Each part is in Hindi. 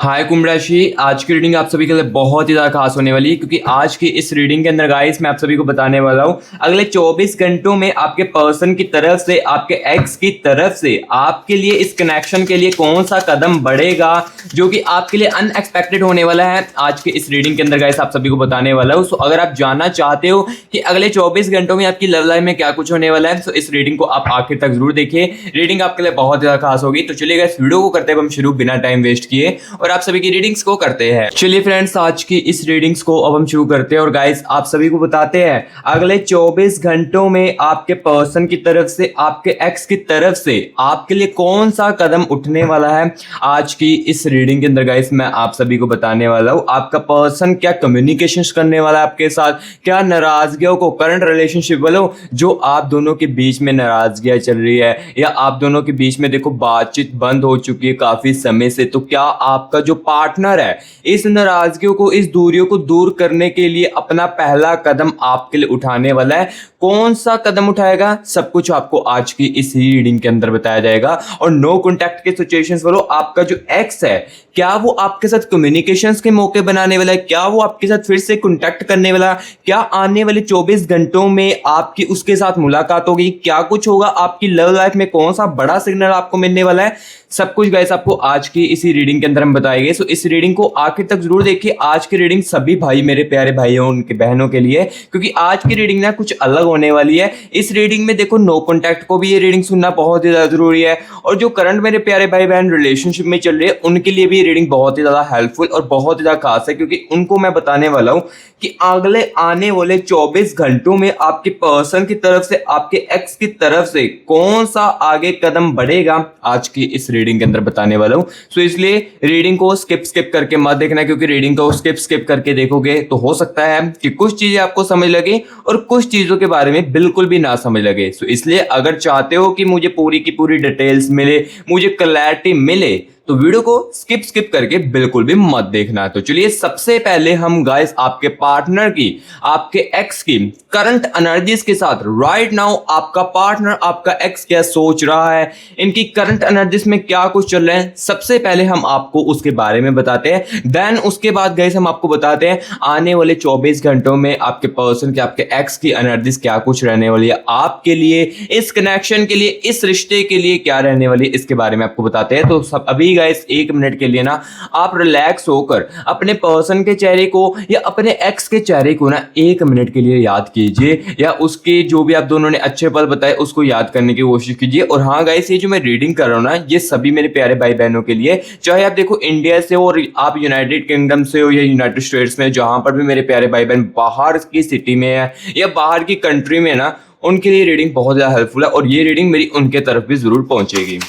हाय कुंभ राशि, आज की रीडिंग आप सभी के लिए बहुत ही ज़्यादा खास होने वाली है क्योंकि आज की इस रीडिंग के अंदर गाइस मैं आप सभी को बताने वाला हूँ अगले 24 घंटों में आपके पर्सन की तरफ से, आपके एक्स की तरफ से आपके लिए इस कनेक्शन के लिए कौन सा कदम बढ़ेगा जो कि आपके लिए अनएक्सपेक्टेड होने वाला है। आज के इस रीडिंग के अंदर गाइस आप सभी को बताने वाला हूँ। सो अगर आप जानना चाहते हो कि अगले 24 घंटों में आपकी लव लाइफ में क्या कुछ होने वाला है तो इस रीडिंग को आप आखिर तक जरूर देखिए। रीडिंग आपके लिए बहुत ज़्यादा खास होगी। तो चलिए गाइस वीडियो को करते हैं हम शुरू बिना टाइम वेस्ट किए और आप सभी की रीडिंग्स को करते हैं। चलिए फ्रेंड्स, आज की इस रीडिंग्स को अब हम शुरू करते हैं और गाइस आप सभी को बताते हैं अगले 24 घंटों में आपके पर्सन की तरफ से, आपके एक्स की तरफ से आपके लिए कौन सा कदम उठने वाला है। आज की इस रीडिंग के अंदर गाइस मैं आप सभी को बताने वाला हूं आपका पर्सन क्या कम्युनिकेशन करने वाला है आपके साथ, क्या नाराजगियों को, करंट रिलेशनशिप वालों जो आप दोनों के बीच में नाराजगियां चल रही है या आप दोनों के बीच में देखो बातचीत बंद हो चुकी है काफी समय से, तो क्या आपका जो पार्टनर है इस नाराजगियों को, इस दूरियों को दूर करने के लिए अपना पहला कदम आपके लिए उठाने वाला है। कौन सा कदम उठाएगा सब कुछ आपको आज की इस रीडिंग के अंदर बताया जाएगा। और नो कॉन्टैक्ट के सिचुएशंस वालों, आपका जो एक्स है क्या वो आपके साथ कम्युनिकेशंस के मौके बनाने वाला है, क्या वो आपके साथ फिर से कॉन्टैक्ट करने वाला है, क्या आने वाले 24 घंटों में आपकी उसके साथ मुलाकात होगी, क्या कुछ होगा आपकी लव लाइफ में, कौन सा बड़ा सिग्नल आपको मिलने वाला है, सब कुछ गाइस आपको आज की इसी रीडिंग के अंदर हम बताएंगे। सो इस रीडिंग को आखिर तक जरूर देखिए। आज की रीडिंग सभी भाई, मेरे प्यारे भाइयों, उनके बहनों के लिए, क्योंकि आज की रीडिंग ना कुछ अलग होने वाली है। इस रीडिंग में देखो नो कॉन्टैक्ट को भी ये रीडिंग सुनना बहुत ही ज्यादा जरूरी है और जो करंट मेरे प्यारे भाई बहन रिलेशनशिप में चल रहे हैं उनके लिए भी ये रीडिंग बहुत ही ज्यादा हेल्पफुल और बहुत ही ज्यादा खास है, क्योंकि उनको मैं बताने वाला हूं कि अगले आने वाले 24 घंटों में आपके पर्सन की तरफ से, आपके एक्स की तरफ से कौन सा आगे कदम बढ़ेगा, आज की इस रीडिंग के अंदर बताने वाला हूं। सो इसलिए रीडिंग को स्किप करके मत देखना, क्योंकि रीडिंग को स्किप करके देखोगे तो हो सकता है कि कुछ चीजें आपको समझ लगे और कुछ चीजों के बारे में बिल्कुल भी ना समझ लगे। सो इसलिए अगर चाहते हो कि मुझे पूरी की पूरी डिटेल्स मिले, मुझे क्लैरिटी मिले, तो वीडियो को स्किप करके बिल्कुल भी मत देखना। तो चलिए सबसे पहले हम गाइस आपके पार्टनर की, आपके एक्स की करंट एनर्जीज के साथ राइट नाउ आपका पार्टनर, आपका एक्स क्या सोच रहा है, इनकी करंट एनर्जीज में क्या कुछ चल रहा है, सबसे पहले हम आपको उसके बारे में बताते हैं। देन उसके बाद गाइस हम आपको बताते हैं आने वाले 24 घंटों में आपके पर्सन के, आपके एक्स की एनर्जीज क्या कुछ रहने वाली है आपके लिए, इस कनेक्शन के लिए, इस रिश्ते के लिए क्या रहने वाली है, इसके बारे में आपको बताते हैं। तो सब अभी गाइस 1 मिनट के लिए ना आप रिलैक्स होकर अपने पर्सन के चेहरे को या अपने एक्स के चेहरे को ना 1 मिनट के लिए याद कीजिए, या उसके जो भी आप दोनों ने अच्छे पल बताए उसको याद करने की कोशिश कीजिए। और हाँ गाइस, ये जो मैं रीडिंग कर रहा हूं ना ये सभी मेरे प्यारे भाई बहनों के लिए, चाहे आप देखो इंडिया से हो और आप यूनाइटेड किंगडम से हो या यूनाइटेड स्टेट्स में, जहां पर भी मेरे प्यारे भाई बहन बाहर की सिटी में है या बाहर की कंट्री में ना, उनके लिए रीडिंग बहुत ज्यादा हेल्पफुल है और ये रीडिंग मेरी उनके तरफ भी जरूर पहुंचेगी।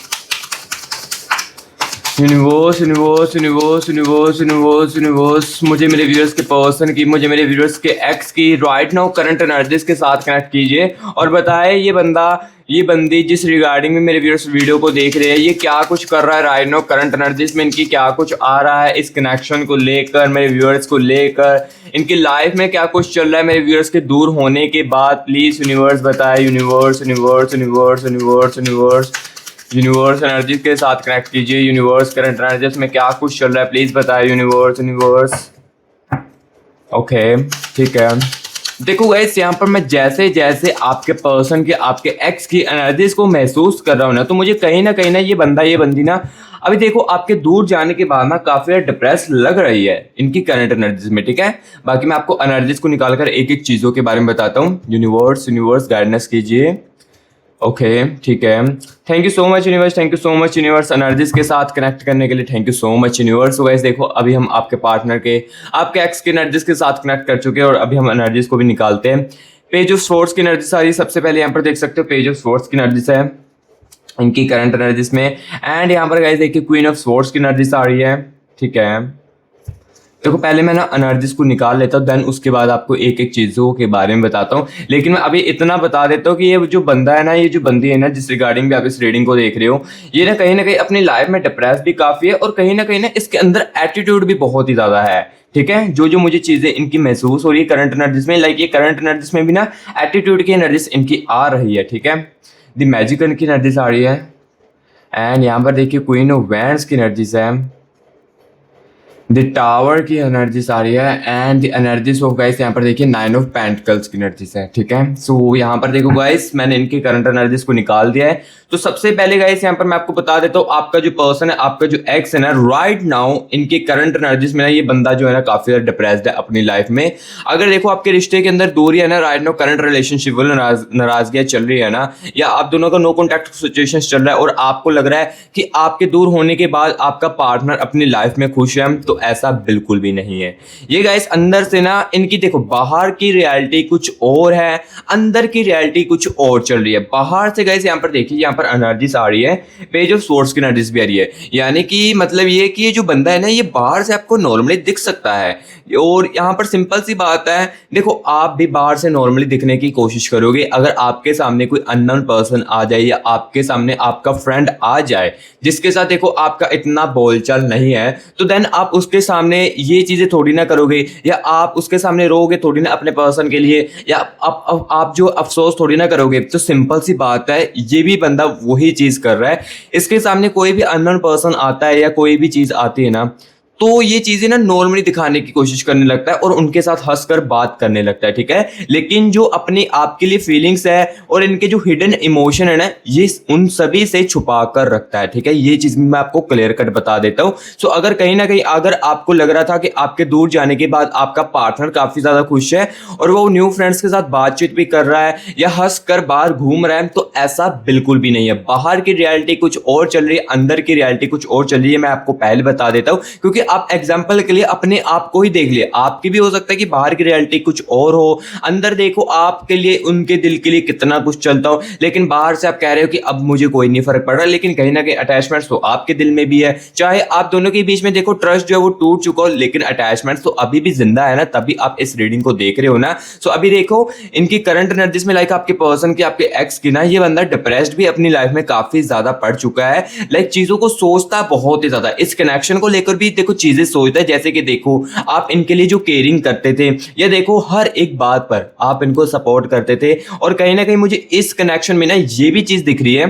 Universe universe universe universe universe universe मुझे मेरे व्यूअर्स के पर्सन की, मुझे मेरे व्यूअर्स के एक्स की राइट नाउ करंट एनर्जीज के साथ कनेक्ट कीजिए और बताए ये बंदा, ये बंदी जिस रिगार्डिंग में मेरे व्यूअर्स वीडियो को देख रहे हैं ये क्या कुछ कर रहा है राइट नाउ, करंट एनर्जीज में इनकी क्या कुछ आ रहा है, इस कनेक्शन को लेकर, मेरे व्यूअर्स को लेकर, इनकी लाइफ में क्या कुछ चल रहा है मेरे व्यूअर्स के दूर होने के बाद। प्लीज यूनिवर्स बताए, universe universe universe universe universe universe energy के साथ कनेक्ट कीजिए। यूनिवर्स करंट एनर्जीज में क्या कुछ चल रहा है प्लीज बताए यूनिवर्स यूनिवर्स। ओके ठीक है, देखो गाइस यहाँ पर मैं जैसे जैसे आपके पर्सन के, आपके एक्स की एनर्जीज को महसूस कर रहा हूँ ना, तो मुझे कहीं ना ये बंदा, ये बंदी ना अभी देखो आपके दूर जाने के बाद ना काफी डिप्रेस लग रही है इनकी करंट एनर्जीज में। ठीक है, बाकी मैं आपको एनर्जीज को निकालकर एक एक चीजों के बारे में बताता हूँ। यूनिवर्स यूनिवर्स गाइडेंस कीजिए। ओके ठीक है, thank you so much universe, thank you so much universe energies के साथ कनेक्ट करने के लिए, thank you so much universe. So guys देखो अभी हम आपके पार्टनर के, आपके एक्स के एनर्जीज के साथ कनेक्ट कर चुके हैं और अभी हम एनर्जीज को भी निकालते हैं। पेज ऑफ स्वॉर्ड्स की एनर्जी सारी, सबसे पहले यहाँ पर देख सकते हो पेज ऑफ स्वॉर्ड्स की एनर्जीज है इनकी करंट एनर्जीज में, एंड यहाँ पर गाइस देखिए क्वीन ऑफ स्वॉर्ड्स की एनर्जीज आ रही है। ठीक है, देखो पहले मैं ना एनर्जीज को निकाल लेता हूँ, देन उसके बाद आपको एक एक चीज़ों के बारे में बताता हूँ। लेकिन मैं अभी इतना बता देता हूँ कि ये जो बंदा है ना, ये जो बंदी है ना जिस रिगार्डिंग भी आप इस रीडिंग को देख रहे हो, ये ना कहीं अपनी लाइफ में डिप्रेस भी काफ़ी है और कहीं ना इसके अंदर एटीट्यूड भी बहुत ही ज़्यादा है। ठीक है, जो मुझे चीज़ें इनकी महसूस हो रही है करंट एनर्जीज में, लाइक ये करंट एनर्जीज में भी ना एटीट्यूड की एनर्जीज इनकी आ रही है। ठीक है, द मैजिकल की एनर्जीज आ रही है, एंड यहाँ पर देखिए क्वीन ऑफ वैंड्स की एनर्जीज है, द टावर की एनर्जीज आ रही है and the energies of guys यहाँ पर देखिए 9 ऑफ पेंटिकल्स की एनर्जीज है, ठीक है। सो यहाँ पर देखो गाइस मैंने इनकी करंट एनर्जीज को निकाल दिया है। तो सबसे पहले गाइस यहाँ पर मैं आपको बता देता हूँ, आपका जो पर्सन है, आपका जो एक्स है ना, राइट नाउ इनके करंट एनर्जीज में ना ये बंदा जो है ना काफी ज्यादा डिप्रेस्ड है अपनी लाइफ में। अगर देखो आपके रिश्ते के अंदर दूरी है ना, राइट नाउ करंट रिलेशनशिप नाराजगियां चल रही है ना, या आप दोनों का नो कॉन्टैक्ट सिचुएशन चल रहा है और आपको लग रहा है कि आपके दूर होने के बाद आपका पार्टनर अपनी लाइफ में खुश है, तो ऐसा बिल्कुल भी नहीं है। ये गाइस अंदर से ना इनकी देखो बाहर की रियलिटी कुछ और है, अंदर की रियलिटी कुछ और चल रही है। बाहर से गाइस यहाँ पर देखिए, यहाँ पर एनर्जीज आ रही है, पेज ऑफ सोर्स की एनर्जीज भी आ रही है। यानी कि मतलब ये कि ये जो बंदा है ना, ये बाहर से आपको नॉर्मली दिख सकता है। और यहाँ पर सिंपल सी बात है, देखो आप भी बाहर से नॉर्मली दिखने की कोशिश करोगे। अगर आपके सामने कोई अननोन पर्सन आ जाए या आपके सामने आपका फ्रेंड आ जाए जिसके साथ देखो आपका इतना बोलचाल नहीं है, तो देन आप उसके सामने ये चीजें थोड़ी ना करोगे, या आप उसके सामने रोगे थोड़ी ना अपने पर्सन के लिए, या आप जो अफसोस थोड़ी ना करोगे। तो सिंपल सी बात है, ये भी बंदा वही चीज कर रहा है। इसके सामने कोई भी अननोन पर्सन आता है या कोई भी चीज आती है ना, तो ये चीजें ना नॉर्मली दिखाने की कोशिश करने लगता है और उनके साथ हंसकर बात करने लगता है, ठीक है। लेकिन जो अपनी आपके लिए फीलिंग्स है और इनके जो हिडन इमोशन है ना, ये उन सभी से छुपा कर रखता है, ठीक है। ये चीज मैं आपको क्लियर कट बता देता हूँ। सो अगर कहीं ना कहीं अगर आपको लग रहा था कि आपके दूर जाने के बाद आपका पार्टनर काफी ज्यादा खुश है और वो न्यू फ्रेंड्स के साथ बातचीत भी कर रहा है या हंस कर बाहर घूम रहा है, तो ऐसा बिल्कुल भी नहीं है। बाहर की रियलिटी कुछ और चल रही है, अंदर की रियलिटी कुछ और चल रही है। मैं आपको पहले बता देता हूँ, क्योंकि आप एग्जाम्पल के लिए अपने आप को ही देख लिए, आपकी भी हो सकता है कि बाहर की रियलिटी कुछ और हो, अंदर देखो आपके लिए उनके दिल के लिए कितना कुछ चलता हो, लेकिन बाहर से आप कह रहे हो कि अब मुझे कोई नहीं फर्क पड़ रहा, लेकिन कहीं ना कहीं अटैचमेंट्स तो आपके दिल में भी है। चाहे आप दोनों के बीच में देखो ट्रस्ट जो है वो टूट चुका हो, लेकिन अटैचमेंट्स तो अभी भी जिंदा है ना, तभी आप इस रीडिंग को देख रहे हो ना। सो अभी देखो इनकी करंट एनर्जीज में लाइक आपके पर्सन की, आपके एक्स की ना, ये बंदा डिप्रेस्ड भी अपनी लाइफ में काफी ज्यादा पड़ चुका है। लाइक चीजों को सोचता बहुत ही ज्यादा, इस कनेक्शन को लेकर भी देखो चीजें सोचता है। जैसे कि देखो आप इनके लिए जो केयरिंग करते थे, या देखो हर एक बात पर आप इनको सपोर्ट करते थे, और कहीं ना कहीं मुझे इस कनेक्शन में ना ये भी चीज दिख रही है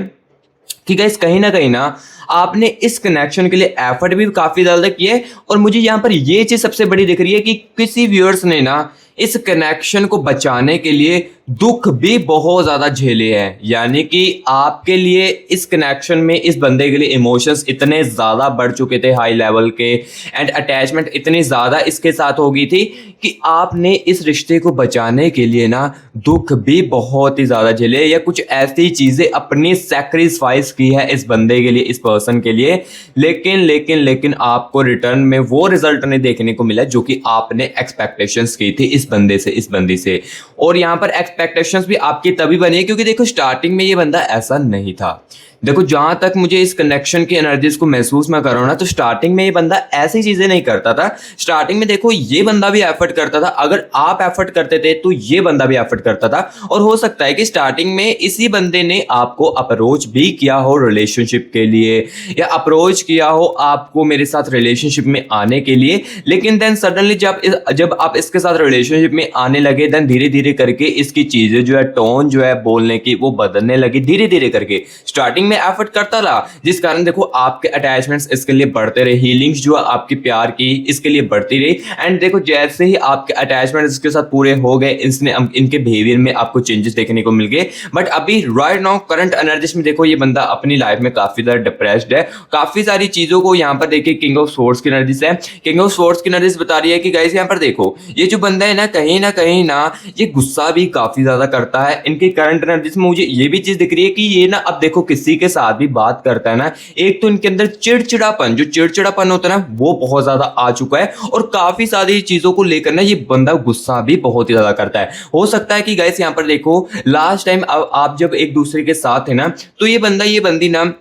कि गाइस कहीं ना आपने इस कनेक्शन के लिए एफर्ट भी काफी ज्यादा किए। और मुझे यहाँ पर ये चीज सबसे बड़ी दिख रही है कि किसी व्यूअर्स ने ना इस कनेक्शन को बचाने के लिए दुख भी बहुत ज्यादा झेले हैं। यानी कि आपके लिए इस कनेक्शन में इस बंदे के लिए इमोशंस इतने ज्यादा बढ़ चुके थे हाई लेवल के, एंड अटैचमेंट इतनी ज्यादा इसके साथ हो गई थी कि आपने इस रिश्ते को बचाने के लिए ना दुख भी बहुत ही ज्यादा झेले, या कुछ ऐसी चीजें अपनी सैक्रिफाइस की है इस बंदे के लिए, इस पर्सन के लिए। लेकिन आपको रिटर्न में वो रिजल्ट नहीं देखने को मिला जो कि आपने एक्सपेक्टेशंस की थी इस बंदे से, इस बंदी से। और यहाँ पर एक्सपेक्टेशंस भी आपकी तभी बनी क्योंकि देखो स्टार्टिंग में ये बंदा ऐसा नहीं था। देखो जहां तक मुझे इस कनेक्शन की एनर्जीज को महसूस मैं कर रहा हूं ना, तो स्टार्टिंग में ये बंदा ऐसी चीजें नहीं करता था। स्टार्टिंग में देखो ये बंदा भी एफर्ट करता था, अगर आप एफर्ट करते थे तो ये बंदा भी एफर्ट करता था। और हो सकता है कि स्टार्टिंग में इसी बंदे ने आपको अप्रोच भी किया हो रिलेशनशिप के लिए, या अप्रोच किया हो आपको मेरे साथ रिलेशनशिप में आने के लिए। लेकिन देन सडनली जब आप इसके साथ रिलेशनशिप में आने लगे, देन धीरे धीरे करके इसकी चीजें जो है, टोन जो है बोलने की, वो बदलने लगी धीरे धीरे करके। स्टार्टिंग में एफर्ट करता रहा, जिस कारण देखो आपके अटैचमेंट्स इसके लिए बढ़ते रहे, हीलिंग्स जो है आपकी प्यार की इसके लिए बढ़ती रही। एंड देखो जैसे ही आपके अटैचमेंट्स इसके साथ पूरे हो गए, इसने इनके बिहेवियर में आपको चेंजेस देखने को मिल गए। बट अभी राइट नाउ करंट एनर्जीज में देखो ये बंदा अपनी लाइफ में काफी ज्यादा डिप्रेस्ड है। काफी सारी चीजों को यहाँ पर देखिए किंग ऑफ सोर्ड्स की एनर्जीज है, किंग ऑफ सोर्ड्स की एनर्जीज बता रही है कि गाइस यहाँ पर देखो ये जो बंदा है ना कहीं ना ये गुस्सा भी काफी ज्यादा करता है। इनकी करंट एनर्जीज में मुझे ये भी चीज दिख रही है कि ये ना अब देखो किसी के साथ भी बात करता है ना, एक तो इनके अंदर चिड़चिड़ापन होता है ना, वो बहुत ज्यादा आ चुका है। और काफी सारी चीजों को लेकर ना ये बंदा गुस्सा भी बहुत ही ज्यादा करता है। हो सकता है कि गाइस यहाँ पर देखो लास्ट टाइम आप जब एक दूसरे के साथ है ना, तो ये बंदा ये बंदी ना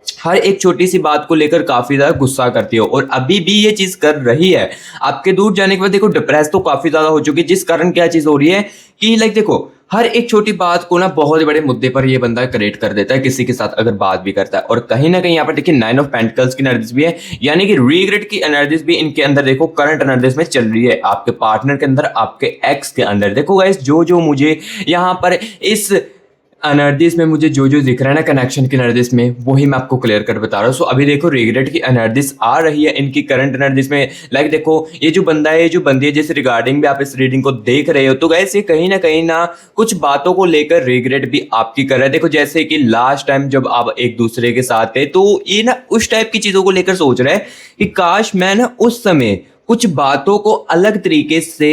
हर एक छोटी सी बात को लेकर काफी ज्यादा गुस्सा करती हो, और अभी भी ये चीज कर रही है। आपके दूर जाने के बाद देखो डिप्रेस तो काफी ज्यादा हो चुकी है, जिस कारण क्या चीज हो रही है कि लाइक देखो हर एक छोटी बात को ना बहुत बड़े मुद्दे पर ये बंदा क्रिएट कर देता है किसी के साथ अगर बात भी करता है। और कहीं ना कहीं यहाँ पर देखिए 9 ऑफ पेंटिकल्स की एनर्जीज भी है, यानी कि रिग्रेट की एनर्जीज भी इनके अंदर देखो करंट एनर्जीज में चल रही है, आपके पार्टनर के अंदर, आपके एक्स के अंदर। देखो गाइस जो मुझे यहाँ पर इस एनर्जीज में मुझे जो जो दिख रहा है ना कनेक्शन की एनर्जीज में, वही मैं आपको क्लियर कर बता रहा हूँ। सो अभी देखो रिग्रेट की एनर्जीज आ रही है इनकी करंट एनर्जीज में। लाइक देखो ये जो बंदा है, ये जो बंदी है, जिस रिगार्डिंग भी आप इस रीडिंग को देख रहे हो, तो गाइस ये कहीं ना कुछ बातों को लेकर रिग्रेट भी आपकी कर रहा है। देखो जैसे कि लास्ट टाइम जब आप एक दूसरे के साथ थे, तो ये ना उस टाइप की चीजों को लेकर सोच रहा है कि काश मैं ना उस समय कुछ बातों को अलग तरीके से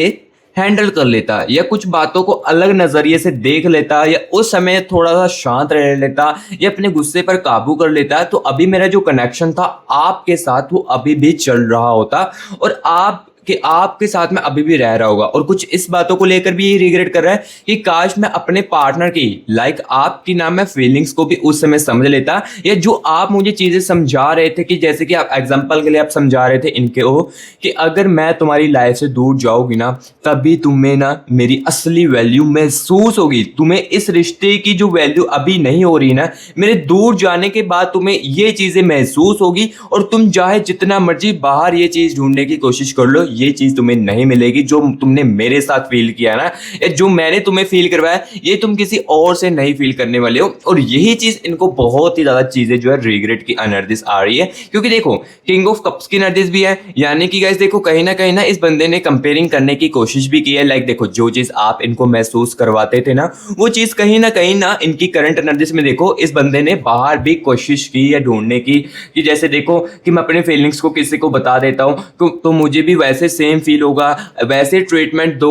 हैंडल कर लेता, या कुछ बातों को अलग नजरिए से देख लेता, या उस समय थोड़ा सा शांत रह लेता, या अपने गुस्से पर काबू कर लेता, तो अभी मेरा जो कनेक्शन था आपके साथ वो अभी भी चल रहा होता, और आपके साथ में अभी भी रह रहा होगा। और कुछ इस बातों को लेकर भी ये रिग्रेट कर रहा है कि काश मैं अपने पार्टनर की, लाइक आपकी नाम मैं फीलिंग्स को भी उस समय समझ लेता, या जो आप मुझे चीजें समझा रहे थे, कि जैसे कि आप एग्जांपल के लिए आप समझा रहे थे इनके हो कि अगर मैं तुम्हारी लाइफ से दूर जाऊंगी ना, तभी तुम्हें ना मेरी असली वैल्यू महसूस होगी। तुम्हें इस रिश्ते की जो वैल्यू अभी नहीं हो रही ना, मेरे दूर जाने के बाद तुम्हें ये चीजें महसूस होगी, और तुम चाहे जितना मर्जी बाहर ये चीज ढूंढने की कोशिश कर लो, ये चीज तुम्हें नहीं मिलेगी जो तुमने मेरे साथ फील किया ना, या जो मैंने तुम्हें फील करवाया, ये तुम किसी और से नहीं फील करने वाले हो। और यही चीज इनको बहुत ही ज्यादा चीजें जो है रिग्रेट की एनर्जीज आ रही है, क्योंकि देखो किंग ऑफ कप्स की एनर्जीज भी है, यानी कि गाइस देखो कहीं ना इस बंदे ने कंपेयरिंग करने की कोशिश भी की है। लाइक देखो जो चीज आप इनको महसूस करवाते थे ना, वो चीज कहीं ना इनकी करंट एनर्जीज में देखो इस बंदे ने बाहर भी कोशिश की या ढूंढने की, कि जैसे देखो कि मैं अपने फीलिंग्स को किसी को बता देता हूँ तो मुझे भी वैसे सेम फील होगा, वैसे ट्रीटमेंट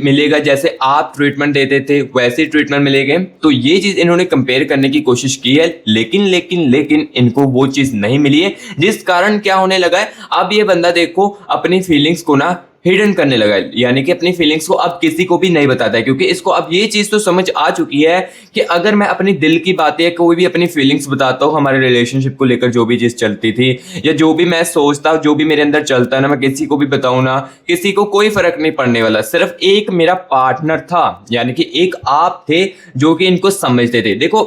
मिलेगा, जैसे आप ट्रीटमेंट देते थे वैसे ट्रीटमेंट मिलेगा। तो ये चीज इन्होंने कंपेयर करने की कोशिश की है, लेकिन इनको वो चीज नहीं मिली है, जिस कारण क्या होने लगा है, अब ये बंदा देखो अपनी फीलिंग्स को ना हिडन करने लगा है, यानी कि अपनी फीलिंग्स को अब किसी को भी नहीं बताता है, क्योंकि इसको अब ये चीज तो समझ आ चुकी है कि अगर मैं अपनी दिल की बातें, कोई भी अपनी फीलिंग्स बताता हूँ, हमारे रिलेशनशिप को लेकर जो भी चीज चलती थी, या जो भी मैं सोचता हूँ, जो भी मेरे अंदर चलता है ना, मैं किसी को भी बताऊं ना, किसी को कोई फर्क नहीं पड़ने वाला। सिर्फ एक मेरा पार्टनर था, यानी कि एक आप थे जो कि इनको समझते थे। देखो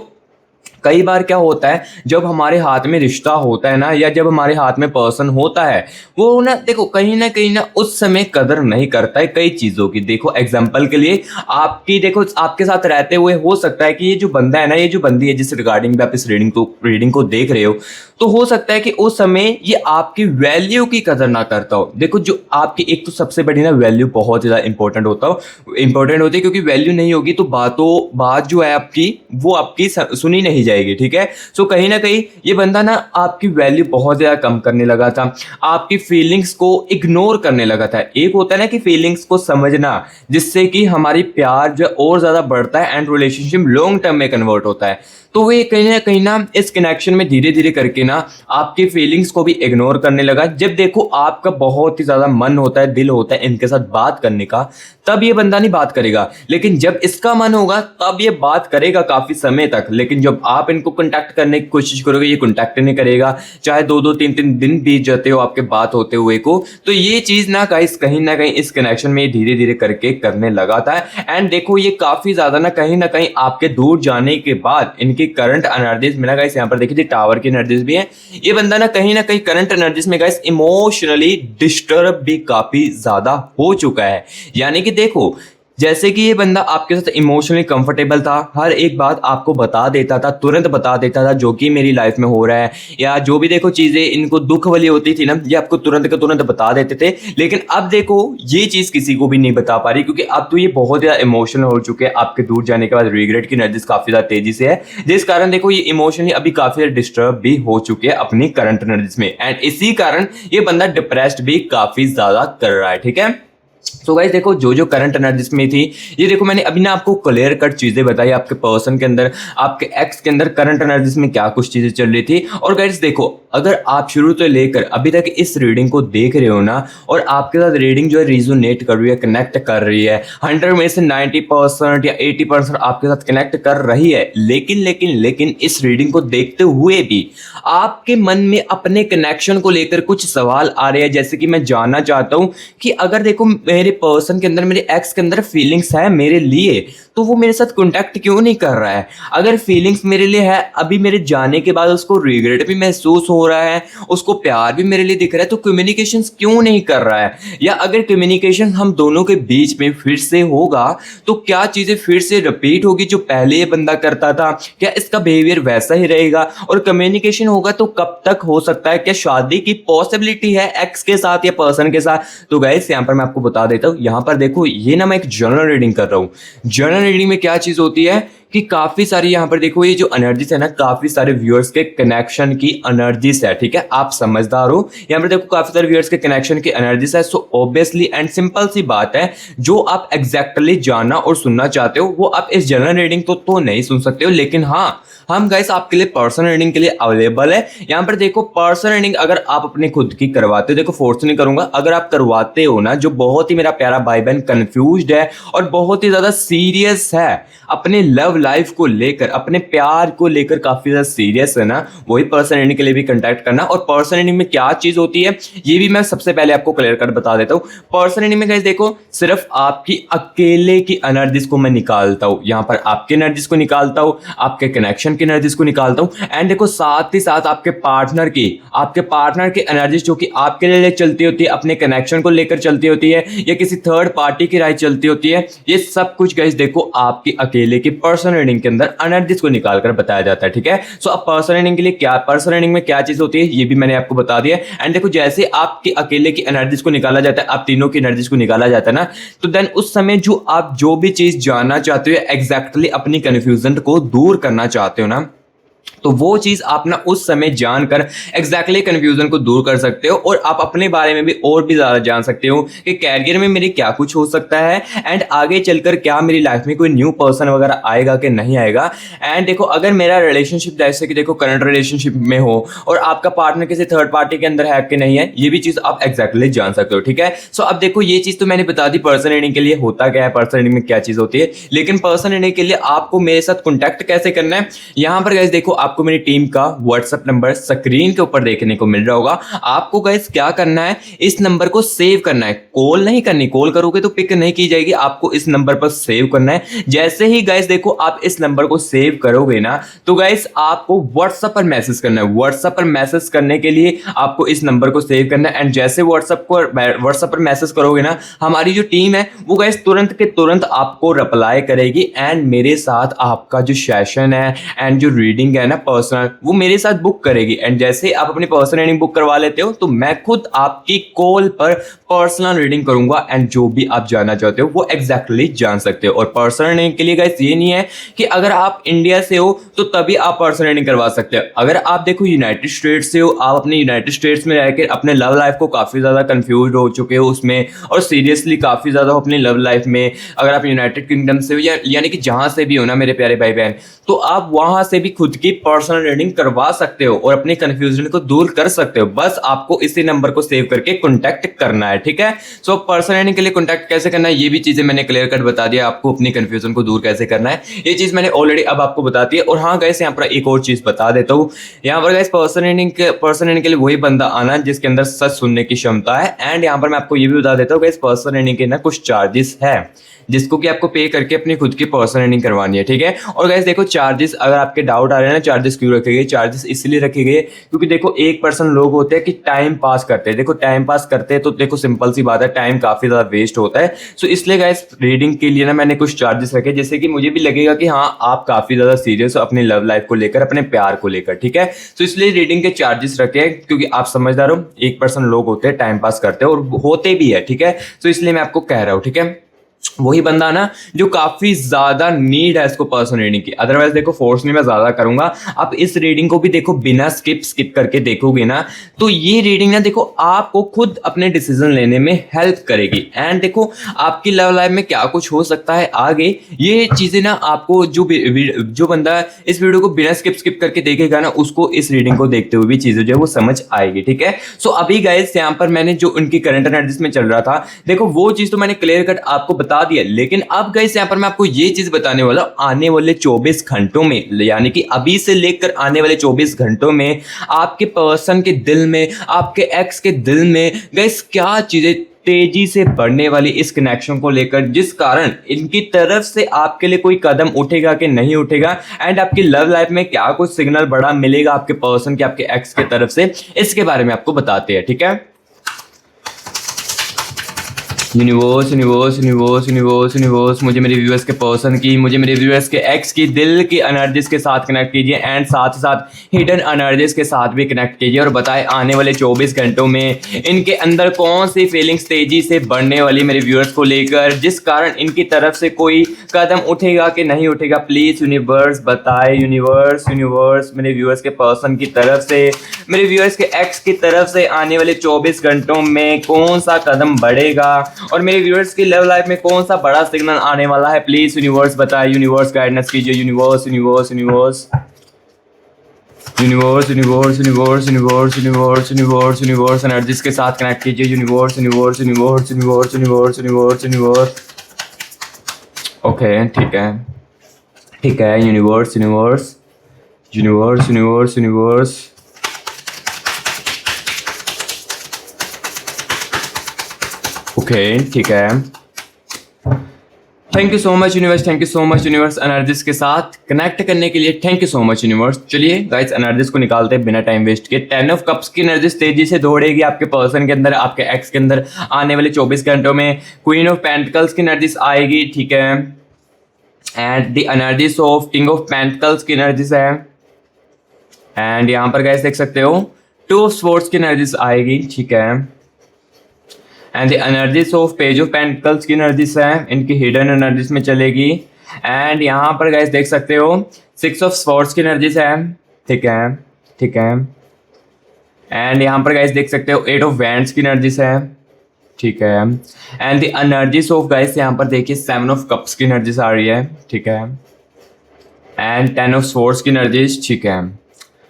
कई बार क्या होता है, जब हमारे हाथ में रिश्ता होता है ना, या जब हमारे हाथ में पर्सन होता है, वो ना देखो कहीं ना उस समय कदर नहीं करता है कई चीजों की। देखो एग्जांपल के लिए आपकी, देखो आपके साथ रहते हुए हो सकता है कि ये जो बंदा है ना, ये जो बंदी है जिस रिगार्डिंग भी आप इस रीडिंग को देख रहे हो, तो हो सकता है कि उस समय ये आपकी वैल्यू की कदर ना करता हो। देखो जो आपकी एक तो सबसे बड़ी ना वैल्यू बहुत ज्यादा इंपॉर्टेंट होती है, क्योंकि वैल्यू नहीं होगी तो बात जो है आपकी, वो आपकी सुनी नहीं जाएगी, ठीक है। सो कहीं ना कहीं ये बंदा ना आपकी वैल्यू बहुत ज्यादा कम करने लगा था, आपकी फीलिंग्स को इग्नोर करने लगा था। एक होता है ना कि फीलिंग्स को समझना, जिससे कि हमारी प्यार जो और ज्यादा बढ़ता है एंड रिलेशनशिप लॉन्ग टर्म में कन्वर्ट होता है। तो वे कहीं ना इस कनेक्शन में धीरे धीरे करके ना आपकी फीलिंग्स को भी इग्नोर करने लगा। जब देखो आपका बहुत ही ज्यादा मन होता है, दिल होता है इनके साथ बात करने का, तब ये बंदा नहीं बात करेगा, लेकिन जब इसका मन होगा तब ये बात करेगा काफी समय तक। लेकिन जब आप इनको कांटेक्ट करने की कोशिश करोगे, ये कांटेक्ट नहीं करेगा, चाहे 2-2 3-3 दिन बीत जाते हो आपके बात होते हुए को। तो ये चीज ना कहीं इस कनेक्शन में धीरे धीरे करके करने लगा था। एंड देखो ये काफी ज्यादा ना कहीं आपके दूर जाने के बाद इनकी करंट एनर्जीज में ना गाइस, यहाँ पर देखिए टावर की एनर्जीज भी है। ये बंदा ना कहीं करंट एनर्जीज में गाइस इमोशनली डिस्टर्ब भी काफी ज्यादा हो चुका है। यानी कि देखो जैसे कि ये बंदा आपके साथ इमोशनली कंफर्टेबल था, हर एक बात आपको बता देता था, तुरंत बता देता था जो कि मेरी लाइफ में हो रहा है, या जो भी देखो चीजें इनको दुख वाली होती थी ना, ये आपको तुरंत का तुरंत बता देते थे। लेकिन अब देखो ये चीज किसी को भी नहीं बता पा रही, क्योंकि अब तो ये बहुत ज्यादा इमोशनल हो चुके हैं। आपके दूर जाने के बाद रिग्रेट की एनर्जीज काफी ज्यादा तेजी से है, जिस कारण देखो ये इमोशनली अभी काफी ज्यादा डिस्टर्ब भी हो चुके हैं अपनी करंट एनर्जीज में। एंड इसी कारण ये बंदा डिप्रेस्ड भी काफी ज्यादा कर रहा है, ठीक है। तो गाइस देखो जो करंट एनर्जीज में थी, ये देखो मैंने अभी ना आपको क्लियर कट चीजें बताई, आपके पर्सन के अंदर, आपके एक्स के अंदर करंट एनर्जीज में क्या कुछ चीजें चल रही थी। और गाइस देखो अगर आप शुरू से लेकर अभी तक इस रीडिंग को देख रहे हो ना, और आपके साथ रीडिंग जो है रिजोनेट कर रही है, कनेक्ट कर रही है, 100 में से 90% या 80% आपके साथ कनेक्ट कर रही है, लेकिन इस रीडिंग को देखते हुए भी आपके मन में अपने कनेक्शन को लेकर कुछ सवाल आ रहे हैं। जैसे कि मैं जानना चाहता हूं कि अगर देखो मेरे पर्सन के अंदर, मेरे एक्स के अंदर फीलिंग्स है मेरे लिए, तो वो मेरे साथ कॉन्टैक्ट क्यों नहीं कर रहा है? अगर फीलिंग्स मेरे लिए है, अभी मेरे जाने के बाद उसको रिग्रेट भी महसूस हो रहा है, उसको प्यार भी मेरे लिए दिख रहा है, तो कम्युनिकेशन क्यों नहीं कर रहा है? या अगर कम्युनिकेशन हम दोनों के बीच में फिर से होगा तो क्या चीज़ें फिर से रिपीट होगी जो पहले ये बंदा करता था? क्या इसका बिहेवियर वैसा ही रहेगा? और कम्युनिकेशन होगा तो कब तक हो सकता है? क्या शादी की पॉसिबिलिटी है एक्स के साथ या पर्सन के साथ? तो गाइस यहाँ पर मैं आपको बता देता हूँ, यहाँ पर देखो ये ना मैं एक जनरल रीडिंग कर रहा हूँ। जनरल रीडिंग में क्या चीज़ होती है कि काफ़ी सारी यहाँ पर देखो ये जो एनर्जीज है ना, काफ़ी सारे व्यूअर्स के कनेक्शन की एनर्जीज है, ठीक है? आप समझदार हो। यहाँ पर देखो काफ़ी सारे व्यूअर्स के कनेक्शन की एनर्जीज है। सो ऑब्वियसली एंड सिंपल सी बात है, जो आप एग्जैक्टली जानना और सुनना चाहते हो वो आप इस जनरल रीडिंग तो नहीं सुन सकते हो, लेकिन हाँ, हम गाइस आपके लिए पर्सनल रीडिंग के लिए अवेलेबल है। यहाँ पर देखो पर्सनल रीडिंग अगर आप अपने खुद की करवाते हो, देखो फोर्स नहीं करूंगा, अगर आप करवाते हो ना, जो बहुत ही मेरा प्यारा भाई बहन कंफ्यूज्ड है और बहुत ही ज्यादा सीरियस है अपने लव लाइफ को लेकर, अपने प्यार को लेकर काफी ज्यादा सीरियस है ना, वही पर्सनल रीडिंग के लिए भी कंटेक्ट करना। और पर्सनल रीडिंग में क्या चीज होती है ये भी मैं सबसे पहले आपको क्लियर कट बता देता हूँ। पर्सनल रीडिंग में गाइस देखो सिर्फ आपकी अकेले की एनर्जीज को मैं निकालता हूँ, यहाँ पर आपके एनर्जीज को निकालता हूँ, आपके कनेक्शन की एनर्जीज को निकालता हूँ, एंड देखो साथ ही साथ आपके पार्टनर की एनर्जीज जो कि आपके लिए चलती होती है, अपने कनेक्शन को लेकर चलती होती है, या किसी थर्ड पार्टी की राय चलती होती है, ये सब कुछ गाइस देखो आपकी अकेले की पर्सनल रीडिंग के अंदर एनर्जीज को निकालकर बताया जाता है, ठीक है? सो अब पर्सनल रीडिंग के लिए क्या, पर्सनल रीडिंग में क्या चीज होती है ये भी मैंने आपको बता दिया। एंड देखो जैसे आपकी अकेले की एनर्जीज को निकाला जाता है, आप तीनों की एनर्जीज को निकाला जाता है ना, तो देन उस समय जो आप जो भी चीज जानना चाहते हो, एग्जैक्टली अपनी कंफ्यूजन को दूर करना चाहते हो ना, तो वो चीज आप ना उस समय जानकर एग्जैक्टली कंफ्यूजन को दूर कर सकते हो, और आप अपने बारे में भी और भी ज्यादा जान सकते हो कि कैरियर में मेरे क्या कुछ हो सकता है, एंड आगे चलकर क्या मेरी लाइफ में कोई न्यू पर्सन वगैरह आएगा कि नहीं आएगा। एंड देखो अगर मेरा रिलेशनशिप जैसे कि देखो करंट रिलेशनशिप में हो और आपका पार्टनर किसी थर्ड पार्टी के अंदर है कि नहीं है, ये भी चीज आप एग्जैक्टली जान सकते हो, ठीक है? सो अब देखो ये चीज तो मैंने बता दी पर्सन रीडिंग के लिए होता क्या है, पर्सन रीडिंग में क्या चीज होती है, लेकिन पर्सन रीडिंग के लिए आपको मेरे साथ कॉन्टैक्ट कैसे करना है, यहाँ पर गाइस देखो आपको मेरी टीम का व्हाट्सएप नंबर स्क्रीन के ऊपर देखने को मिल रहा होगा। आपको गाइस क्या करना है, इस नंबर को सेव करना है, कॉल नहीं करनी, कॉल करोगे तो पिक नहीं की जाएगी, आपको इस नंबर पर सेव करना है। जैसे ही गाइस देखो आप इस नंबर को सेव करोगे ना, तो गाइस आपको व्हाट्सएप पर मैसेज करना है। व्हाट्सएप पर मैसेज करने के लिए आपको इस नंबर को सेव करना है, एंड जैसे व्हाट्सएप पर मैसेज करोगे ना, हमारी जो टीम है वो गाइस तुरंत के तुरंत आपको रिप्लाई करेगी, एंड मेरे साथ आपका जो सेशन है एंड जो रीडिंग है ना पर्सनल, वो मेरे साथ बुक करेगी। एंड जैसे आप अपनी पर्सनल रीडिंग बुक करवा लेते हो, तो मैं खुद आपकी कॉल पर पर्सनल रीडिंग करूंगा, एंड जो भी आप जानना चाहते हो वो एग्जैक्टली जान सकते हो। और पर्सनल रीडिंग के लिए गाइस ये नहीं है कि अगर आप इंडिया से हो तो तभी आप पर्सनल रीडिंग करवा सकते हो। अगर आप देखो यूनाइटेड स्टेट्स से हो, आप अपने यूनाइटेड स्टेट्स में रहकर अपने लव लाइफ को काफी ज्यादा कंफ्यूज हो चुके हो उसमें, और सीरियसली काफी ज्यादा हो अपनी लव लाइफ में, अगर आप यूनाइटेड किंगडम से हो या यानी कि जहां से भी हो ना मेरे प्यारे भाई बहन, तो आप वहां से भी खुद की पर्सनल रीडिंग करवा सकते हो और अपने कंफ्यूजन को दूर कर सकते हो। बस आपको इसी नंबर को सेव करके कॉन्टैक्ट करना है, ठीक है? सो पर्सनल रीडिंग के लिए कॉन्टैक्ट कैसे करना है ये भी चीजें मैंने क्लियर कट बता दिया, आपको अपनी कंफ्यूजन को दूर कैसे करना है ये चीज मैंने ऑलरेडी अब आपको बता दी है। और हाँ गाइस यहाँ पर एक और चीज बता देता हूँ, यहाँ पर गाइस पर्सनल रीडिंग के लिए वही बंदा आना जिसके अंदर सच सुनने की क्षमता है। एंड यहाँ पर मैं आपको ये भी बता देता हूँ गाइस पर्सनल रीडिंग के ना कुछ चार्जेस है जिसको कि आपको पे करके अपनी खुद की पर्सनल रीडिंग करवानी है, ठीक है? और गाइस देखो चार्जेस, अगर आपके डाउट आ रहे हैं ना चार्जेस क्यों रखे गए, चार्जेस इसलिए रखे गए क्योंकि देखो एक पर्सन लोग होते हैं कि टाइम पास करते हैं। देखो टाइम पास करते हैं तो देखो सिंपल सी बात है, टाइम काफी ज्यादा वेस्ट होता है। सो इसलिए गाइस रीडिंग के लिए ना मैंने कुछ चार्जेस रखे, जैसे कि मुझे भी लगेगा कि हाँ आप काफी ज्यादा सीरियस हो अपनी लव लाइफ को लेकर, अपने प्यार को लेकर, ठीक है? तो इसलिए रीडिंग के चार्जेस रखे हैं क्योंकि आप समझदार हो, एक पर्सन लोग होते हैं टाइम पास करते हैं और होते भी है, ठीक है? तो इसलिए मैं आपको कह रहा हूँ, ठीक है? वही बंदा ना जो काफी ज्यादा नीड है इसको पर्सनल रीडिंग की। अदरवाइज देखो फोर्स नहीं मैं ज्यादा करूंगा, आप इस रीडिंग को भी देखो बिना स्किप करके देखोगे ना, तो ये रीडिंग ना देखो आपको खुद अपने डिसीजन लेने में हेल्प करेगी। एंड देखो आपकी लव लाइफ में क्या कुछ हो सकता है आगे, ये चीजें ना आपको जो बंदा इस वीडियो को बिना स्किप करके देखेगा ना, उसको इस रीडिंग को देखते हुए भी चीजें जो है वो समझ आएगी, ठीक है? सो अभी गाइस यहाँ पर मैंने जो उनकी करंट एनालिसिस में चल रहा था, देखो वो चीज तो मैंने क्लियर कट आपको बता दिया, लेकिन अब गाइस यहाँ पर मैं आपको ये चीज बताने वाला हूं, आने वाले 24 घंटों में, यानी कि अभी से लेकर आने वाले 24 घंटों में आपके पर्सन के दिल में, आपके एक्स के दिल में गाइस क्या चीजें तेजी से बढ़ने वाली इस कनेक्शन को लेकर, जिस कारण इनकी तरफ से आपके लिए कोई कदम उठेगा कि नहीं उठेगा, एंड आपकी लव लाइफ में क्या कुछ सिग्नल बड़ा मिलेगा आपके पर्सन के, आपके एक्स के तरफ से, इसके बारे में आपको बताते हैं। ठीक है, universe universe universe universe universe मुझे मेरे व्यूअर्स के पर्सन की, मुझे मेरे व्यूअर्स के एक्स की दिल की एनर्जीज के साथ कनेक्ट कीजिए, एंड साथ ही साथ हिडन एनर्जीज के साथ भी कनेक्ट कीजिए, और बताएं आने वाले 24 घंटों में इनके अंदर कौन सी फीलिंग्स तेजी से बढ़ने वाली मेरे व्यूअर्स को लेकर, जिस कारण इनकी तरफ से कोई कदम उठेगा कि नहीं उठेगा। प्लीज यूनिवर्स बताए, यूनिवर्स यूनिवर्स मेरे व्यूअर्स के पर्सन की तरफ से, मेरे व्यूअर्स के एक्स की तरफ से आने वाले 24 घंटों में कौन सा कदम बढ़ेगा, और मेरे व्यूअर्स की लव लाइफ में कौन सा बड़ा सिग्नल आने वाला है। प्लीज यूनिवर्स बताए, यूनिवर्स गाइडेंस कीजिए, universe universe universe universe universe universe universe universe universe universe energies के साथ कनेक्ट कीजिए, universe universe universe universe universe universe universe. Okay ठीक है, ठीक है, universe universe universe universe universe. Okay ठीक है, thank you so much universe, thank you so much universe energies के साथ कनेक्ट करने के लिए, thank you so much universe. चलिए गाइस एनर्जीज को निकालते हैं बिना टाइम वेस्ट किए। 10 ऑफ कप्स की एनर्जीज तेजी से दौड़ेगी आपके पर्सन के अंदर, आपके एक्स के अंदर आने वाले 24 घंटों में। क्वीन ऑफ पेंटिकल्स की एनर्जीज आएगी, ठीक है, and the energies of king of pentacles की एनर्जीज है, एंड यहाँ पर गाइस देख सकते हो 2 ऑफ स्वॉर्ड्स की एनर्जीज आएगी, ठीक है, and the energies of page of pentacles की एनर्जीज है, इनकी हिडन एनर्जीज में चलेगी, एंड यहाँ पर गाइस देख सकते हो 6 ऑफ स्वॉर्ड्स की एनर्जीज है, ठीक है, ठीक है, एंड यहाँ पर गाइस देख सकते हो 8 ऑफ वैंड्स की एनर्जीज है, ठीक है, and the energies of guys यहाँ पर देखिए 7 ऑफ कप्स की एनर्जीज आ रही है, ठीक है, एंड 10 ऑफ स्वॉर्ड्स की एनर्जीज, ठीक है।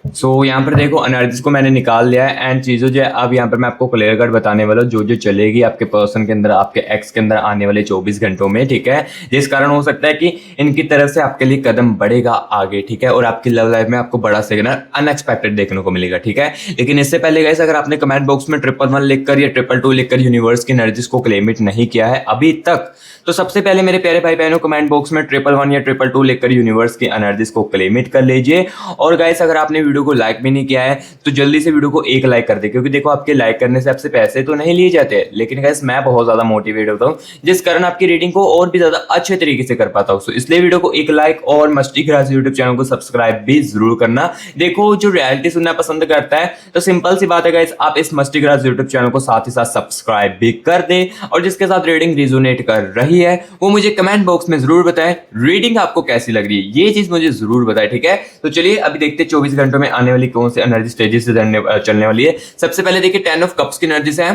सो यहाँ पर देखो एनर्जीज को मैंने निकाल लिया है, एंड चीज़ों जो है अब यहाँ पर मैं आपको क्लियर कट बताने वाला हूँ जो जो चलेगी आपके पर्सन के अंदर, आपके एक्स के अंदर आने वाले 24 घंटों में, ठीक है, जिस कारण हो सकता है कि इनकी तरफ से आपके लिए कदम बढ़ेगा आगे, ठीक है, और आपकी लव लाइफ में आपको बड़ा सिग्नल अनएक्सपेक्टेड देखने को मिलेगा, ठीक है। लेकिन इससे पहले गाइस अगर आपने कमेंट बॉक्स में 111 लिखकर या 222 लिखकर यूनिवर्स की एनर्जीज को क्लेम इट नहीं किया है अभी तक, तो सबसे पहले मेरे प्यारे भाई बहनों कमेंट बॉक्स में 111 या 222 लिखकर यूनिवर्स की एनर्जीज को क्लेम इट कर लीजिए। और गाइस अगर आपने वीडियो को लाइक भी नहीं किया है तो जल्दी से वीडियो को एक लाइक कर दे, क्योंकि देखो आपके लाइक करने से आपसे पैसे तो नहीं लिए जाते, लेकिन गाइस मैं बहुत ज्यादा मोटिवेट होता हूँ, जिस कारण आपकी रीडिंग को और भी ज्यादा अच्छे तरीके से कर पाता हूँ। इसलिए वीडियो को एक लाइक और मस्ती क्लास यूट्यूब चैनल को सब्सक्राइब भी जरूर करना। देखो जो रियलिटी सुनना पसंद करता है तो सिंपल सी बात है गाइस, आप इस मस्ती क्लास यूट्यूब चैनल को साथ ही साथ सब्सक्राइब भी कर दे, और जिसके साथ रीडिंग रिजोनेट कर रही है वो मुझे कमेंट बॉक्स में जरूर बताएं रीडिंग आपको कैसी लग रही है, ये चीज मुझे जरूर बताएं, ठीक है। तो चलिए अभी देखते हैं 24 घंटों में आने वाली कौन सी एनर्जी स्टेजेस से चलने वाली है। सबसे पहले देखिए 10 ऑफ कप्स की एनर्जीज है,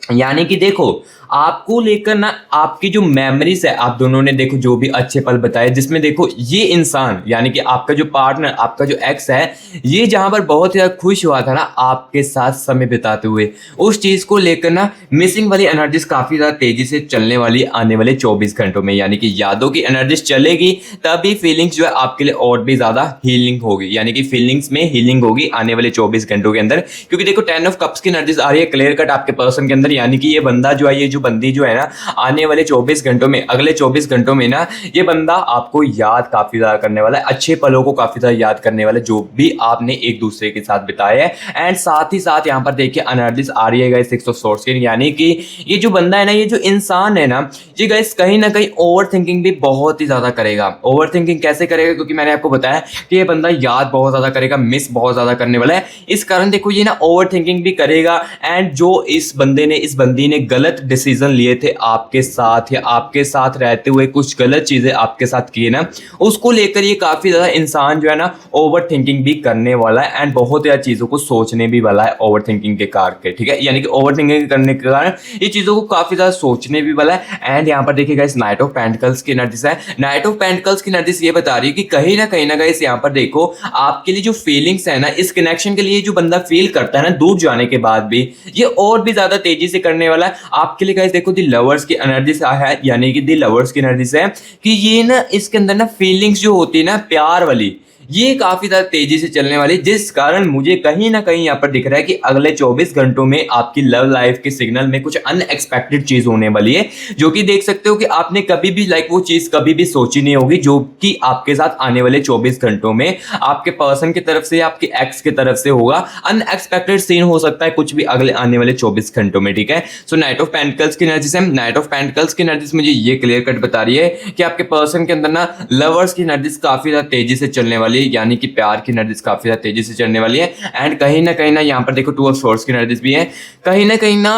यानी कि देखो आपको लेकर ना आपकी जो मेमोरीज है, आप दोनों ने देखो जो भी अच्छे पल बताए, जिसमें देखो ये इंसान यानी कि आपका जो पार्टनर, आपका जो एक्स है, ये जहां पर बहुत ज्यादा खुश हुआ था ना आपके साथ समय बिताते हुए, उस चीज को लेकर ना मिसिंग वाली एनर्जीज काफी ज्यादा तेजी से चलने वाली आने वाले 24 घंटों में, यानी कि यादों की एनर्जीज चलेगी, तभी फीलिंग्स जो है आपके लिए और भी ज्यादा हीलिंग होगी, यानी कि फीलिंग्स में हीलिंग होगी आने वाले 24 घंटों के अंदर। क्योंकि देखो 10 ऑफ कप्स की एनर्जीज आ रही है क्लियर कट आपके पर्सन के अंदर, यानी कि ये बंदा जो है, ये जो बंदी जो है ना, आने वाले 24 घंटों में, अगले 24 घंटों में ना ये बंदा आपको याद काफी ज्यादा करने वाला है, अच्छे पलों को काफी ज्यादा याद करने वाला है जो भी आपने एक दूसरे के साथ बिताए हैं। एंड साथ ही साथ यहाँ पर देखिए एनर्जीज आ रही है गाइस 6 ऑफ स्वॉर्ड्स की, यानी कि ये जो बंदा है ना, ये जो इंसान है ना, ये गाइस कहीं ना कहीं ओवर थिंकिंग भी बहुत ही ज्यादा करेगा। ओवर थिंकिंग कैसे करेगा, क्योंकि मैंने आपको बताया कि ये बंदा याद बहुत ज्यादा करेगा, मिस बहुत ज्यादा करने वाला है, इस कारण देखो ये ना ओवर थिंकिंग भी करेगा। एंड जो इस बंदे ने, इस बंदी ने गलत डिसीजन लिए थे आपके साथ, या आपके साथ रहते हुए कुछ गलत चीजें आपके साथ किए ना, उसको लेकर ये काफी ज्यादा इंसान जो है ना ओवर थिंकिंग भी करने वाला है, एंड बहुत ज्यादा चीजों को सोचने भी वाला है ओवर थिंकिंग के कारण, ठीक है, यानी कि ओवर थिंकिंग करने के कारण ये चीजों को काफी ज्यादा सोचने भी वाला है। एंड यहाँ पर देखिएगा इस नाइट ऑफ पेंटिकल्स की एनर्जीज है, नाइट ऑफ पेंटिकल्स की एनर्जीज ये बता रही है कि कहीं ना गाइस यहाँ पर देखो आपके लिए जो फीलिंग्स है ना, इस कनेक्शन के लिए जो बंदा फील करता है ना दूर जाने के बाद भी, ये और भी ज्यादा तेजी से करने वाला है आपके लिए गाइस। देखो दी लवर्स की एनर्जी है, यानी कि दी लवर्स की एनर्जी है कि ये ना इसके अंदर ना फीलिंग्स जो होती है ना प्यार वाली, ये काफी ज्यादा तेजी से चलने वाली, जिस कारण मुझे कहीं ना कहीं यहाँ पर दिख रहा है कि अगले 24 घंटों में आपकी लव लाइफ के सिग्नल में कुछ अनएक्सपेक्टेड चीज होने वाली है, जो कि देख सकते हो कि आपने कभी भी वो चीज कभी भी सोची नहीं होगी, जो कि आपके साथ आने वाले 24 घंटों में आपके पर्सन की तरफ से या आपके एक्स की तरफ से होगा। अनएक्सपेक्टेड सीन हो सकता है कुछ भी अगले आने वाले 24 घंटों में, ठीक है। सो नाइट ऑफ पेंटिकल्स की एनर्जी से नाइट ऑफ पेंटिकल्स की एनर्जी मुझे ये क्लियर कट बता रही है कि आपके पर्सन के अंदर ना लवर्स की एनर्जी काफी ज्यादा तेजी से चलने वाली है, यानी कि प्यार की एनर्जी काफी ज्यादा तेजी से चलने वाली है। एंड कहीं ना यहाँ पर देखो टू ऑफ सोर्ड्स की एनर्जी भी है। कहीं ना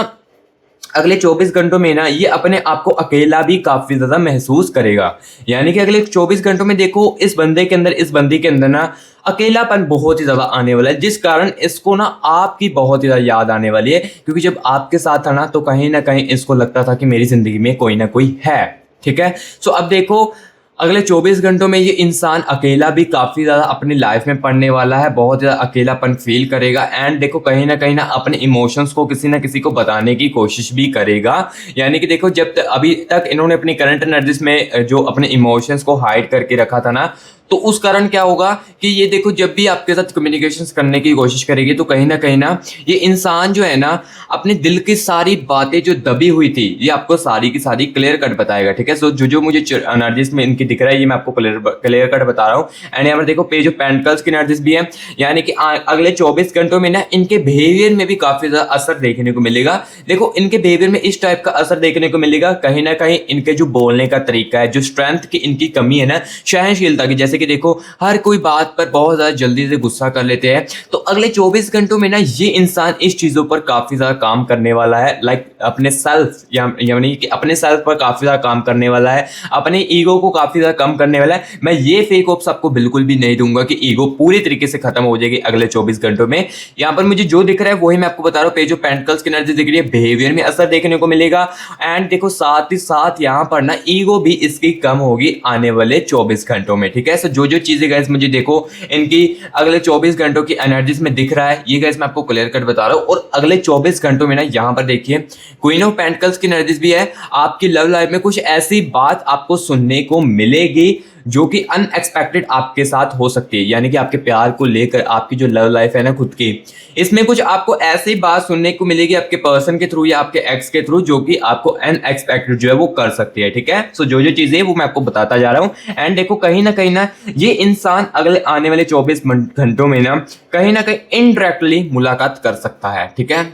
अगले 24 घंटों में ना ये अपने आप को अकेला भी काफी ज्यादा महसूस करेगा, यानी कि अगले 24 घंटों में देखो इस बंदे के अंदर, इस बंदी के अंदर ना अकेलापन बहुत ही ज्यादा आने वाला है, जिस कारण इसको ना आपकी बहुत ही ज्यादा याद आने वाली है, क्योंकि जब आपके साथ था ना तो कहीं ना कहीं इसको लगता था कि मेरी जिंदगी में कोई ना कोई है, ठीक है। सो अब देखो अगले 24 घंटों में ये इंसान अकेला भी काफी ज्यादा अपनी लाइफ में पड़ने वाला है, बहुत ज्यादा अकेलापन फील करेगा। एंड देखो कहीं ना अपने इमोशंस को किसी ना किसी को बताने की कोशिश भी करेगा, यानी कि देखो जब अभी तक इन्होंने अपनी करंट एनर्जीज में जो अपने इमोशंस को हाइड करके रखा था ना, तो उस कारण क्या होगा कि ये देखो जब भी आपके साथ कम्युनिकेशंस करने की कोशिश करेगी तो कहीं ना ये इंसान जो है ना अपने दिल की सारी बातें जो दबी हुई थी ये आपको सारी की सारी क्लियर कट बताएगा, ठीक है। सो जो मुझे एनर्जीज में इनकी दिख रहा है ये मैं आपको क्लियर कट बता रहा हूँ। एंड यहाँ पर देखो पेज ऑफ पेंटिकल्स की एनर्जीज भी है, यानी कि अगले 24 घंटों में ना इनके बिहेवियर में भी काफी ज्यादा असर देखने को मिलेगा। देखो इनके बिहेवियर में इस टाइप का असर देखने को मिलेगा, कहीं ना कहीं इनके जो बोलने का तरीका है, जो स्ट्रेंथ की इनकी कमी है ना, सहनशीलता की, जैसे कि देखो हर कोई बात पर बहुत ज्यादा जल्दी से गुस्सा कर लेते हैं, तो अगले 24 घंटों में ना ये इंसान इस चीजों पर काफी ज्यादा काम करने वाला है, लाइक अपने सेल्फ यानी कि अपने सेल्फ पर काफी ज्यादा काम करने वाला है, अपने ईगो को काफी ज्यादा कम करने वाला है। मैं ये फेक होप्स आपको बिल्कुल भी नहीं दूंगा कि ईगो पूरी तरीके से खत्म हो जाएगी अगले 24 घंटों में। यहाँ पर मुझे जो दिख रहा है वही मैं आपको बता रहा हूँ। पेज ऑफ पेंटिकल्स की एनर्जी दिख रही है, बिहेवियर में असर देखने को मिलेगा। एंड देखो साथ ही साथ यहाँ पर ना ईगो भी इसकी कम होगी आने वाले 24 घंटों में, ठीक है। सो जो चीजें गाइस मुझे देखो इनकी अगले 24 घंटों की एनर्जीज में दिख रहा है, ये गाइस मैं आपको क्लियर कट बता रहा हूँ। और अगले 24 घंटों में ना यहाँ पर देखिए क्वीन ऑफ पेंटिकल्स की एनर्जीज भी है। आपकी लव लाइफ में कुछ ऐसी बात आपको सुनने को मिलेगी जो कि अनएक्सपेक्टेड आपके साथ हो सकती है, यानी कि आपके प्यार को लेकर आपकी जो लव लाइफ है ना खुद की, इसमें कुछ आपको ऐसी बात सुनने को मिलेगी आपके पर्सन के थ्रू या आपके एक्स के थ्रू जो कि आपको अनएक्सपेक्टेड जो है वो कर सकती है, ठीक है। सो जो चीजें वो मैं आपको बताता जा रहा हूं। एंड देखो कहीं ना ये इंसान अगले आने वाले 24 घंटों में ना कहीं इनडायरेक्टली मुलाकात कर सकता है, ठीक है।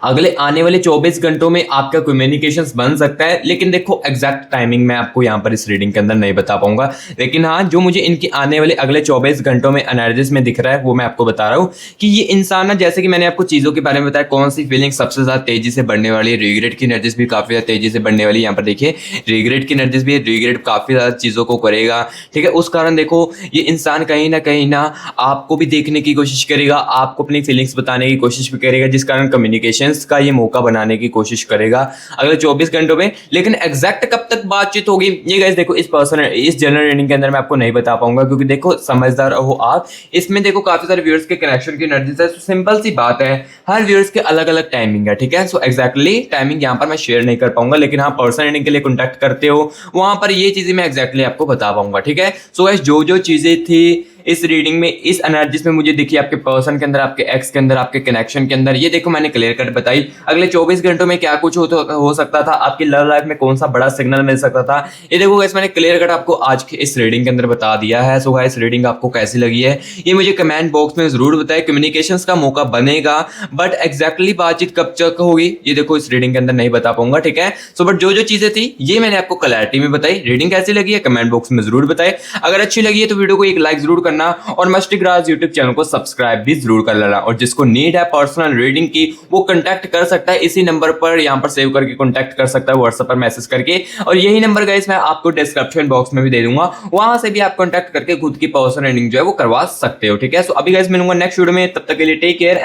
अगले आने वाले 24 घंटों में आपका कम्युनिकेशंस बन सकता है, लेकिन देखो एग्जैक्ट टाइमिंग मैं आपको यहाँ पर इस रीडिंग के अंदर नहीं बता पाऊंगा, लेकिन हाँ जो मुझे इनकी आने वाले अगले 24 घंटों में एनर्जीज में दिख रहा है वो मैं आपको बता रहा हूँ कि ये इंसान ना, जैसे कि मैंने आपको चीजों के बारे में बताया कौन सी फीलिंग सबसे ज्यादा तेजी से बढ़ने वाली है, रिग्रेट की एनर्जीज भी काफी ज्यादा तेजी से बढ़ने वाली है। यहाँ पर देखिए रिग्रेट की एनर्जीज भी है, रिग्रेट काफी ज्यादा चीजों को करेगा, ठीक है। उस कारण देखो ये इंसान कहीं ना आपको भी देखने की कोशिश करेगा, आपको अपनी फीलिंग्स बताने की कोशिश भी करेगा, जिस कारण कम्युनिकेशंस का ये मौका बनाने की कोशिश करेगा अगले 24 घंटों में। लेकिन एग्जैक्ट कब तक बातचीत होगी ये गाइस देखो इस जनरल रीडिंग के अंदर मैं आपको नहीं बता पाऊंगा, क्योंकि देखो समझदार हो आप, इसमें देखो काफी सारे व्यूअर्स के कनेक्शन की एनर्जी है। सिंपल सी बात है, हर व्यूअर्स के अलग अलग टाइमिंग है, ठीक है। सो एग्जैक्टली टाइमिंग यहाँ पर मैं शेयर नहीं कर पाऊंगा, लेकिन हाँ पर्सनल रीडिंग के लिए कॉन्टैक्ट करते हो वहां पर ये चीजें मैं एग्जैक्टली आपको बता पाऊंगा, ठीक है। सो गाइस जो चीजें थी इस रीडिंग में, इस एनर्जीज में मुझे देखिए आपके पर्सन के अंदर, आपके एक्स के अंदर, आपके कनेक्शन के अंदर, ये देखो मैंने क्लियर कट बताई अगले 24 घंटों में क्या कुछ हो सकता था, आपकी लव लाइफ में कौन सा बड़ा सिग्नल मिल सकता था, ये देखो गाइस मैंने क्लियर कट आपको आज के इस रीडिंग के अंदर बता दिया है। सो गाइस रीडिंग आपको कैसी लगी है ये मुझे कमेंट बॉक्स में जरूर बताएं। कम्युनिकेशंस का मौका बनेगा, बट एग्जैक्टली बातचीत कब तक होगी ये देखो इस रीडिंग के अंदर नहीं बता पाऊंगा, ठीक है। सो बट जो चीजें थी ये मैंने आपको क्लैरिटी में बताई। रीडिंग कैसी लगी है कमेंट बॉक्स में जरूर बताएं। अगर अच्छी लगी है तो वीडियो को एक लाइक जरूर करना और मस्टिग्राज यूट्यूब चैनल को सब्सक्राइब भी जरूर कर लेना। और जिसको नीड है पर्सनल रीडिंग की वो कांटेक्ट कर सकता है, इसी नंबर पर यहां पर सेव करके कांटेक्ट कर सकता है व्हाट्सएप पर मैसेज करके, और यही नंबर गाइस मैं आपको डिस्क्रिप्शन बॉक्स में भी दे दूंगा, वहां से भी आप कांटेक्ट करके खुद की पर्सनल रीडिंग जो है वो करवा सकते हो, ठीक है। सो अभी गाइस मिलूंगा नेक्स्ट वीडियो में, तब तक के लिए टेक केयर।